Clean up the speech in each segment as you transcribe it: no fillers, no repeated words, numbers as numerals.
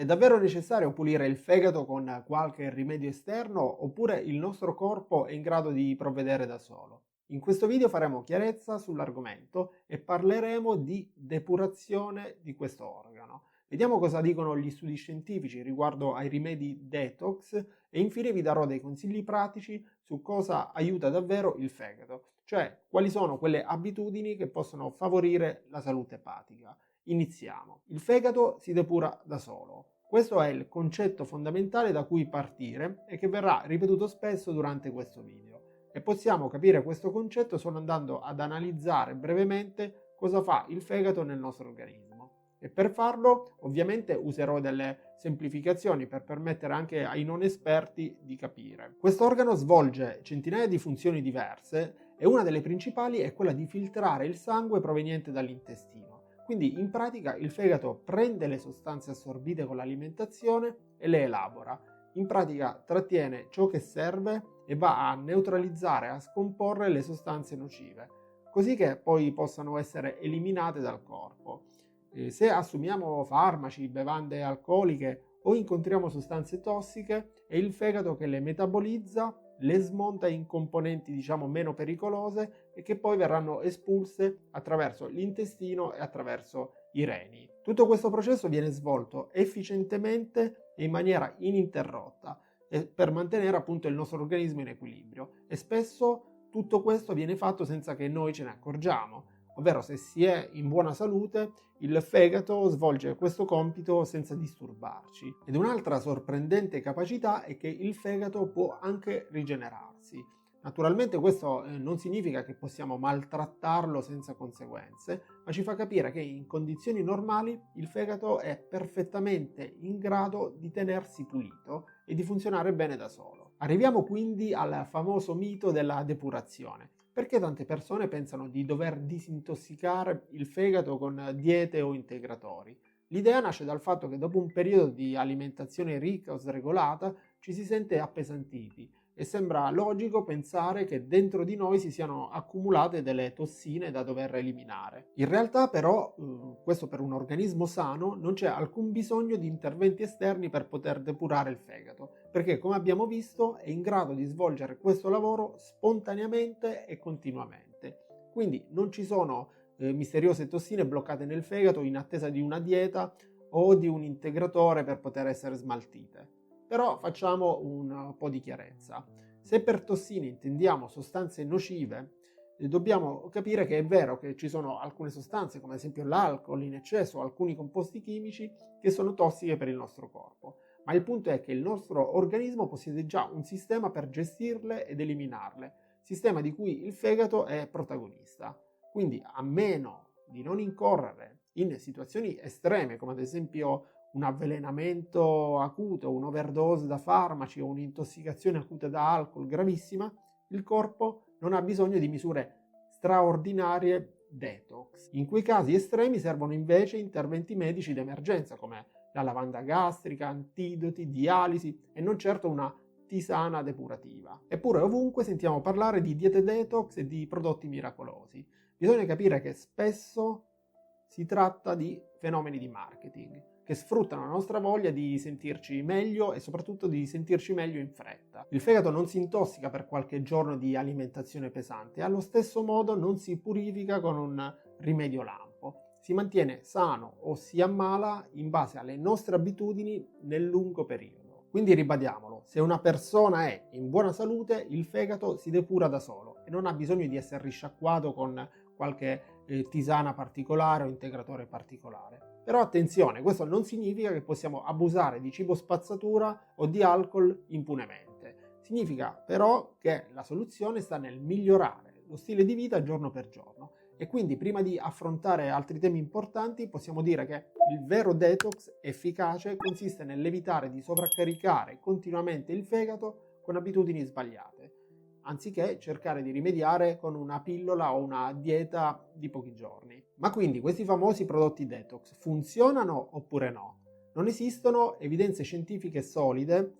È davvero necessario pulire il fegato con qualche rimedio esterno oppure il nostro corpo è in grado di provvedere da solo? In questo video faremo chiarezza sull'argomento e parleremo di depurazione di questo organo. Vediamo cosa dicono gli studi scientifici riguardo ai rimedi detox e infine vi darò dei consigli pratici su cosa aiuta davvero il fegato, cioè quali sono quelle abitudini che possono favorire la salute epatica. Iniziamo. Il fegato si depura da solo. Questo è il concetto fondamentale da cui partire e che verrà ripetuto spesso durante questo video. E possiamo capire questo concetto solo andando ad analizzare brevemente cosa fa il fegato nel nostro organismo. E per farlo, ovviamente, userò delle semplificazioni per permettere anche ai non esperti di capire. Questo organo svolge centinaia di funzioni diverse e una delle principali è quella di filtrare il sangue proveniente dall'intestino. Quindi in pratica il fegato prende le sostanze assorbite con l'alimentazione e le elabora. In pratica trattiene ciò che serve e va a neutralizzare, a scomporre le sostanze nocive, così che poi possano essere eliminate dal corpo. Se assumiamo farmaci, bevande alcoliche o incontriamo sostanze tossiche, è il fegato che le metabolizza, le smonta in componenti diciamo meno pericolose e che poi verranno espulse attraverso l'intestino e attraverso i reni. Tutto questo processo viene svolto efficientemente e in maniera ininterrotta per mantenere appunto il nostro organismo in equilibrio e spesso tutto questo viene fatto senza che noi ce ne accorgiamo, ovvero se si è in buona salute il fegato svolge questo compito senza disturbarci. Ed un'altra sorprendente capacità è che il fegato può anche rigenerarsi. Naturalmente questo non significa che possiamo maltrattarlo senza conseguenze, ma ci fa capire che in condizioni normali il fegato è perfettamente in grado di tenersi pulito e di funzionare bene da solo. Arriviamo quindi al famoso mito della depurazione. Perché tante persone pensano di dover disintossicare il fegato con diete o integratori? L'idea nasce dal fatto che dopo un periodo di alimentazione ricca o sregolata ci si sente appesantiti e sembra logico pensare che dentro di noi si siano accumulate delle tossine da dover eliminare. In realtà però, questo per un organismo sano, non c'è alcun bisogno di interventi esterni per poter depurare il fegato, perché come abbiamo visto è in grado di svolgere questo lavoro spontaneamente e continuamente. Quindi non ci sono misteriose tossine bloccate nel fegato in attesa di una dieta o di un integratore per poter essere smaltite. Però facciamo un po' di chiarezza. Se per tossine intendiamo sostanze nocive, dobbiamo capire che è vero che ci sono alcune sostanze, come ad esempio l'alcol in eccesso o alcuni composti chimici, che sono tossiche per il nostro corpo. Ma il punto è che il nostro organismo possiede già un sistema per gestirle ed eliminarle, sistema di cui il fegato è protagonista. Quindi, a meno di non incorrere in situazioni estreme, come ad esempio un avvelenamento acuto, un'overdose da farmaci o un'intossicazione acuta da alcol gravissima, il corpo non ha bisogno di misure straordinarie detox. In quei casi estremi servono invece interventi medici d'emergenza come la lavanda gastrica, antidoti, dialisi e non certo una tisana depurativa. Eppure ovunque sentiamo parlare di diete detox e di prodotti miracolosi. Bisogna capire che spesso si tratta di fenomeni di marketing che sfruttano la nostra voglia di sentirci meglio e soprattutto di sentirci meglio in fretta. Il fegato non si intossica per qualche giorno di alimentazione pesante e allo stesso modo non si purifica con un rimedio lampo. Si mantiene sano o si ammala in base alle nostre abitudini nel lungo periodo. Quindi ribadiamolo, se una persona è in buona salute, il fegato si depura da solo e non ha bisogno di essere risciacquato con qualche tisana particolare o integratore particolare. Però attenzione, questo non significa che possiamo abusare di cibo spazzatura o di alcol impunemente. Significa però che la soluzione sta nel migliorare lo stile di vita giorno per giorno. E quindi prima di affrontare altri temi importanti possiamo dire che il vero detox efficace consiste nell'evitare di sovraccaricare continuamente il fegato con abitudini sbagliate, anziché cercare di rimediare con una pillola o una dieta di pochi giorni. Ma quindi questi famosi prodotti detox funzionano oppure no? Non esistono evidenze scientifiche solide,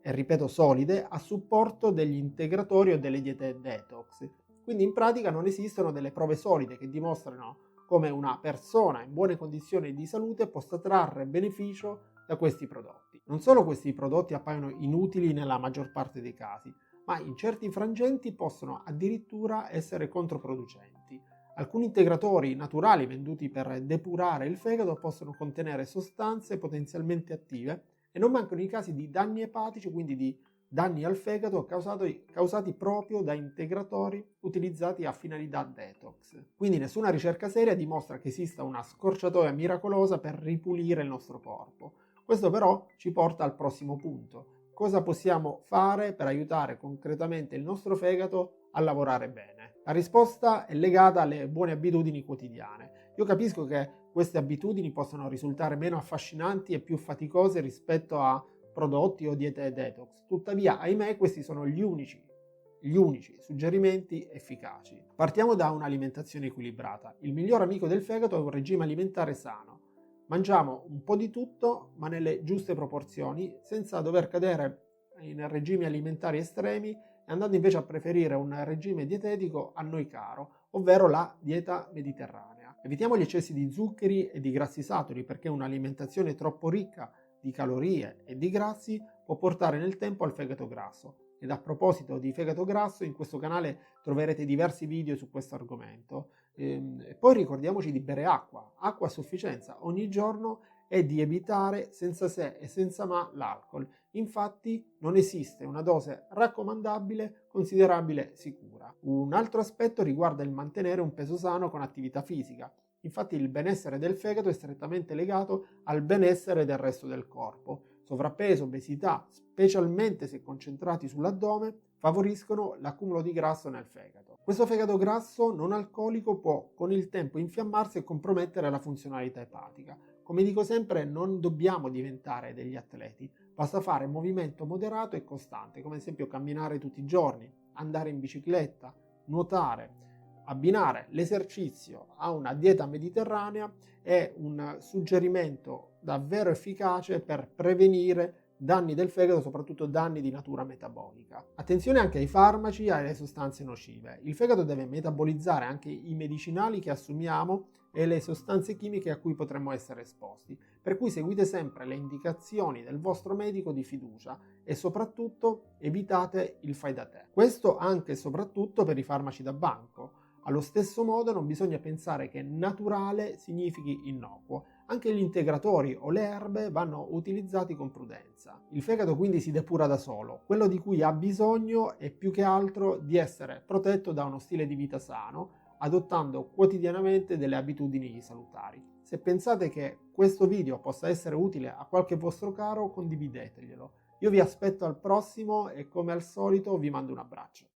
e ripeto solide, a supporto degli integratori o delle diete detox. Quindi in pratica non esistono delle prove solide che dimostrano come una persona in buone condizioni di salute possa trarre beneficio da questi prodotti. Non solo questi prodotti appaiono inutili nella maggior parte dei casi, ma in certi frangenti possono addirittura essere controproducenti. Alcuni integratori naturali venduti per depurare il fegato possono contenere sostanze potenzialmente attive e non mancano i casi di danni epatici, quindi di danni al fegato causati proprio da integratori utilizzati a finalità detox. Quindi nessuna ricerca seria dimostra che esista una scorciatoia miracolosa per ripulire il nostro corpo. Questo però ci porta al prossimo punto. Cosa possiamo fare per aiutare concretamente il nostro fegato a lavorare bene? La risposta è legata alle buone abitudini quotidiane. Io capisco che queste abitudini possano risultare meno affascinanti e più faticose rispetto a prodotti o diete detox. Tuttavia, ahimè, questi sono gli unici suggerimenti efficaci. Partiamo da un'alimentazione equilibrata. Il miglior amico del fegato è un regime alimentare sano. Mangiamo un po' di tutto, ma nelle giuste proporzioni, senza dover cadere in regimi alimentari estremi e andando invece a preferire un regime dietetico a noi caro, ovvero la dieta mediterranea. Evitiamo gli eccessi di zuccheri e di grassi saturi, perché un'alimentazione troppo ricca di calorie e di grassi può portare nel tempo al fegato grasso. Ed a proposito di fegato grasso, in questo canale troverete diversi video su questo argomento. E poi ricordiamoci di bere acqua a sufficienza ogni giorno e di evitare senza se e senza ma l'alcol. Infatti non esiste una dose raccomandabile, considerabile, sicura. Un altro aspetto riguarda il mantenere un peso sano con attività fisica. Infatti il benessere del fegato è strettamente legato al benessere del resto del corpo. Sovrappeso, obesità, specialmente se concentrati sull'addome, favoriscono l'accumulo di grasso nel fegato. Questo fegato grasso non alcolico può con il tempo infiammarsi e compromettere la funzionalità epatica. Come dico sempre, non dobbiamo diventare degli atleti, basta fare movimento moderato e costante, come ad esempio camminare tutti i giorni, andare in bicicletta, nuotare. Abbinare l'esercizio a una dieta mediterranea è un suggerimento davvero efficace per prevenire danni del fegato, soprattutto danni di natura metabolica. Attenzione anche ai farmaci e alle sostanze nocive. Il fegato deve metabolizzare anche i medicinali che assumiamo e le sostanze chimiche a cui potremmo essere esposti, per cui seguite sempre le indicazioni del vostro medico di fiducia e soprattutto evitate il fai da te. Questo anche e soprattutto per i farmaci da banco. Allo stesso modo non bisogna pensare che naturale significhi innocuo. Anche gli integratori o le erbe vanno utilizzati con prudenza. Il fegato quindi si depura da solo. Quello di cui ha bisogno è più che altro di essere protetto da uno stile di vita sano, adottando quotidianamente delle abitudini salutari. Se pensate che questo video possa essere utile a qualche vostro caro, condivideteglielo. Io vi aspetto al prossimo e come al solito vi mando un abbraccio.